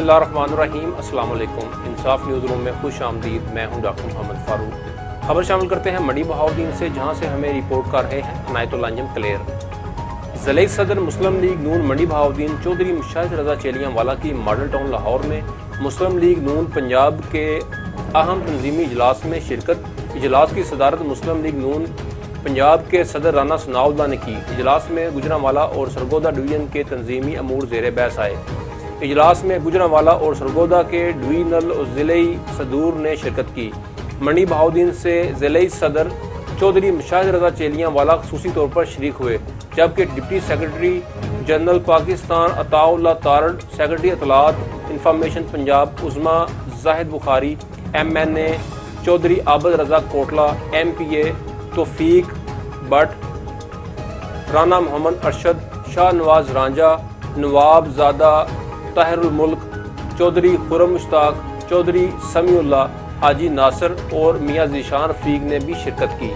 बिस्मिल्लाहिर्रहमानिर्रहीम। अस्सलाम वालेकुम। इंसाफ न्यूज़ रूम में खुश आमदीद। मैं हूं डॉक्टर मोहम्मद फ़ारूक। खबर शामिल करते हैं मंडी बहाउद्दीन से, जहां से हमें रिपोर्ट कर रहे हैं इनायतुल्लाह अंजम क्लेयर। ज़िले सदर मुस्लिम लीग नून मंडी बहाउद्दीन चौधरी मुशाहिद रज़ा चेलियांवाला की मॉडल टाउन लाहौर में मुस्लिम लीग नून पंजाब के अहम तंजीमी इजलास में शिरकत। इजलास की सदारत मुस्लिम लीग नून पंजाब के सदर राना सनाउल्लाह ने की। इजलास में गुजरांवाला और सरगोदा डिवीजन के तंजीमी अमूर ज़ेर बहस आए। इजलास में गुजरांवाला और सरगोदा के डिवीजनल और ज़िलेई सदूर ने शिरकत की। मंडी बहाउद्दीन से ज़िलेई सदर चौधरी मुशाहिद रज़ा चेलियांवाला खसूसी तौर पर शरीक हुए, जबकि deputy secretary general Pakistan Ataullah Tarar, secretary इत्तलात information Punjab Uzma Zahid Bukhari, MNA Chaudhry Abid Raza Kotla, MPA Taufiq Butt, Rana Muhammad Arshad, Shah Nawaz Ranjha, Nawabzada Tahirul मुल्क, चौधरी खुरम मुश्ताक, चौधरी समीउल्लाह, हाजी नासर और मियाँ ज़ीशान रफ़ीक ने भी शिरकत की।